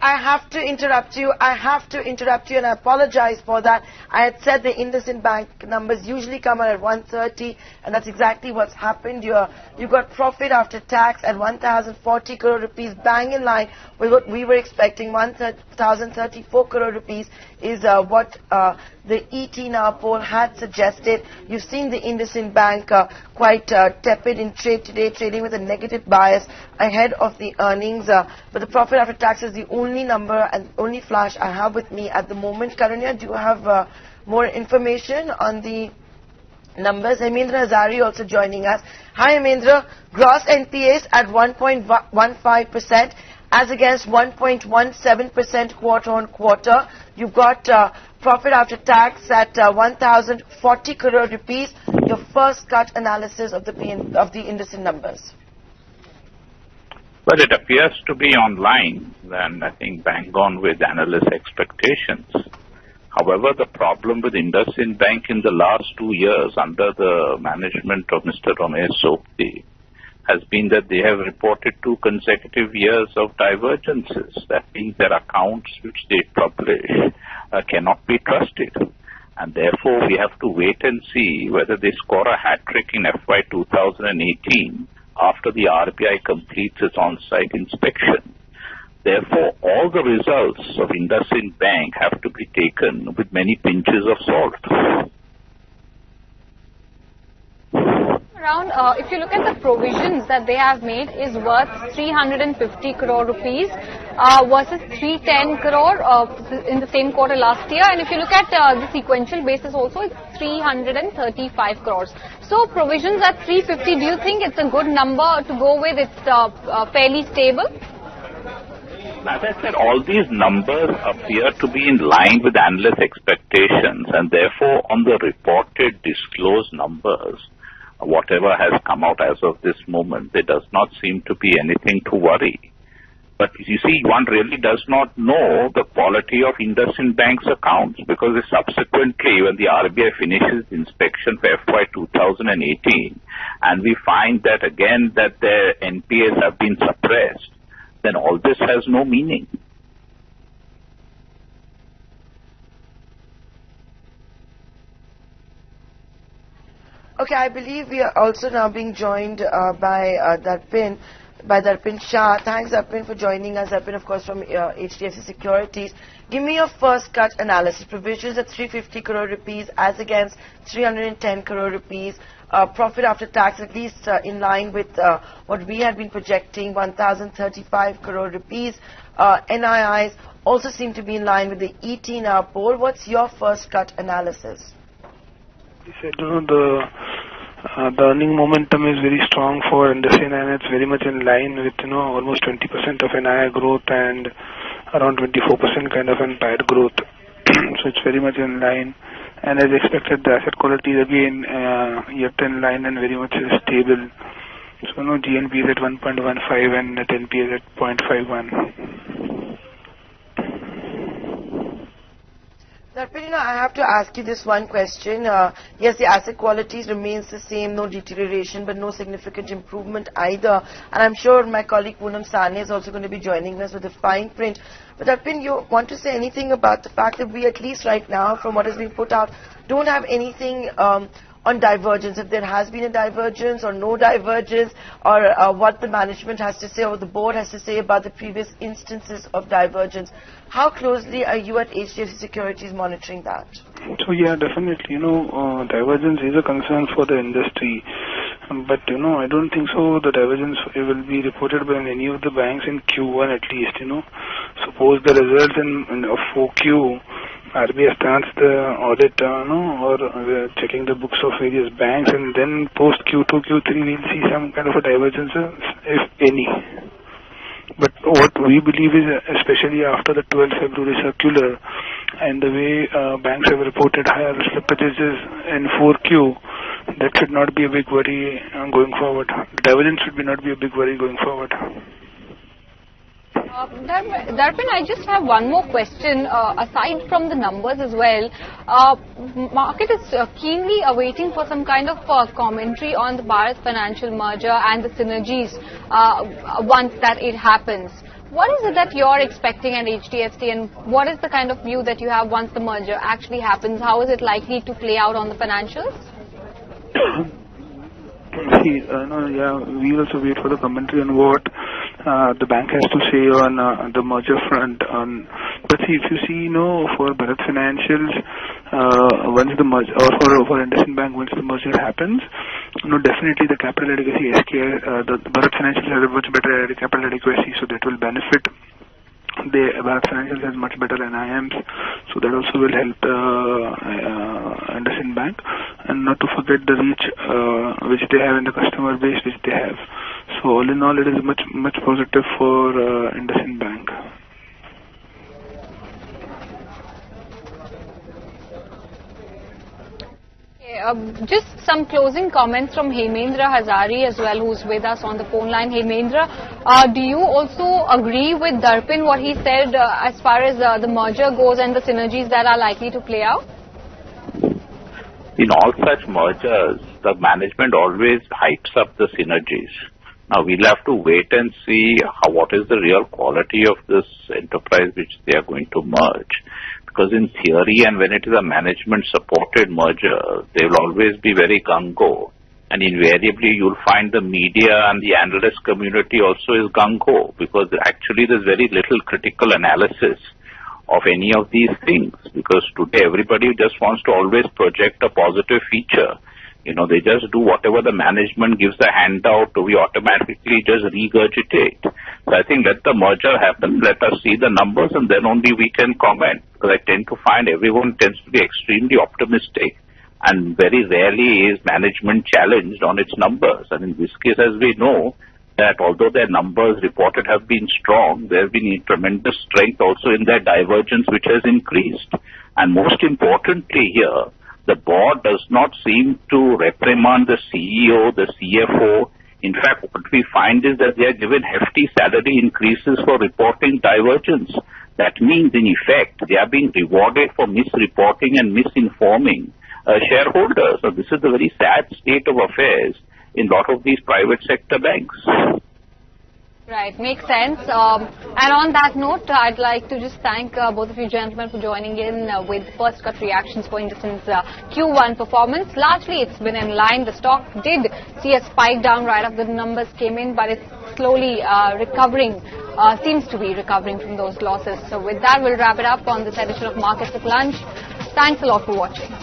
I have to interrupt you. I have to interrupt you, and I apologize for that. I had said the Indusind Bank numbers usually come out at 1:30, and that's exactly what's happened. You got profit after tax at 1,040 crore rupees, bang in line with what we were expecting. 1,034 crore rupees is what the ET Now poll had suggested. You've seen the Indusind Bank quite tepid in trade today, trading with a negative bias ahead of the earnings. But the profit after tax is the only number and only flash I have with me at the moment. Karunya, do you have more information on the numbers? Hemendra Hazari also joining us. Hi Hemendra, gross NPAs at 1.15% as against 1.17% quarter on quarter. You've got profit after tax at 1,040 crore rupees. Your first cut analysis of the Indusind numbers. Well, it appears to be online, and I think bang on with analyst expectations. However, the problem with Indusind Bank in the last 2 years under the management of Mr. Ramesh Sopti has been that they have reported 2 consecutive years of divergences. That means their accounts which they publish cannot be trusted. And therefore, we have to wait and see whether they score a hat-trick in FY 2018 after the RBI completes its on-site inspection. Therefore, all the results of Indusind Bank have to be taken with many pinches of salt. Around, if you look at the provisions that they have made, is worth 350 crore rupees versus 310 crore in the same quarter last year. And if you look at the sequential basis also, it's 335 crores. So provisions at 350, do you think it's a good number to go with? It's fairly stable? As I said, all these numbers appear to be in line with analyst expectations, and therefore on the reported disclosed numbers, whatever has come out as of this moment, there does not seem to be anything to worry. But you see, one really does not know the quality of Indusind Bank's accounts, because subsequently, when the RBI finishes inspection for FY 2018, and we find that again that their NPAs have been suppressed, then all this has no meaning. Okay, I believe we are also now being joined by Darpin Shah. Thanks, Darpin, for joining us. Darpin, of course, from HDFC Securities. Give me your first cut analysis. Provisions at 350 crore rupees as against 310 crore rupees. Profit after tax at least in line with what we had been projecting, 1,035 crore rupees. NIIs also seem to be in line with the ET Now poll. What's your first cut analysis? You said, the earning momentum is very strong for Indusind, and it's very much in line with, almost 20% of NII growth and around 24% kind of entire growth. So it's very much in line. And as expected, the asset quality is again yet in line and very much stable. So GNP is at 1.15 and net NPA is at 0.51. Darpin, I have to ask you this one question. Yes, the asset quality remains the same, no deterioration, but no significant improvement either. And I'm sure my colleague Poonam Sane is also going to be joining us with the fine print. But Darpin, you want to say anything about the fact that we, at least right now, from what has been put out, don't have anything on divergence, if there has been a divergence or no divergence, or what the management has to say or the board has to say about the previous instances of divergence. How closely are you at HDFC Securities monitoring that? So yeah, definitely, divergence is a concern for the industry. But, I don't think so the divergence will be reported by any of the banks in Q1 at least, Suppose the results of 4Q, RBI starts the audit, or checking the books of various banks, and then post Q2, Q3, we'll see some kind of a divergence, if any. But what we believe is, especially after the 12th February circular, and the way banks have reported higher slippages in 4Q, that should not be a big worry going forward. Divergence should not be a big worry going forward. Darpin, I just have one more question, aside from the numbers as well. Market is keenly awaiting for some kind of commentary on the Bharat Financial merger and the synergies once that it happens. What is it that you're expecting at HDFC, and what is the kind of view that you have once the merger actually happens? How is it likely to play out on the financials? See, we also wait for the commentary on what the bank has to say on the merger front. But see, if you see, for Bharat Financials, once the merger, or for Indusind Bank, once the merger happens, definitely the capital adequacy the Bharat Financials has a much better capital adequacy, so that will benefit. Bharat Financials has much better NIMs, so that also will help Indusind Bank. And not to forget the reach which they have in the customer base which they have. So all in all, it is much positive for Indusind Bank. Just some closing comments from Hemendra Hazari as well, who's with us on the phone line. Hemendra, do you also agree with Darpin, what he said as far as the merger goes and the synergies that are likely to play out? In all such mergers, the management always hypes up the synergies. Now, we'll have to wait and see what is the real quality of this enterprise which they are going to merge. Because in theory, and when it is a management-supported merger, they will always be very gung-ho. And invariably, you'll find the media and the analyst community also is gung-ho, because actually there's very little critical analysis of any of these things. Because today, everybody just wants to always project a positive feature. They just do whatever the management gives a handout, we automatically just regurgitate. So I think let the merger happen, let us see the numbers, and then only we can comment. Because I tend to find everyone tends to be extremely optimistic, and very rarely is management challenged on its numbers. And in this case, as we know, that although their numbers reported have been strong, there has been tremendous strength also in their divergence, which has increased. And most importantly here, the board does not seem to reprimand the CEO, the CFO. In fact, what we find is that they are given hefty salary increases for reporting divergence. That means, in effect, they are being rewarded for misreporting and misinforming shareholders. So this is a very sad state of affairs in a lot of these private sector banks. Right, makes sense. And on that note, I'd like to just thank both of you gentlemen for joining in with first cut reactions for Indusind's Q1 performance. Largely, it's been in line. The stock did see a spike down right after the numbers came in, but it's slowly recovering, seems to be recovering from those losses. So with that, we'll wrap it up on this edition of Markets at Lunch. Thanks a lot for watching.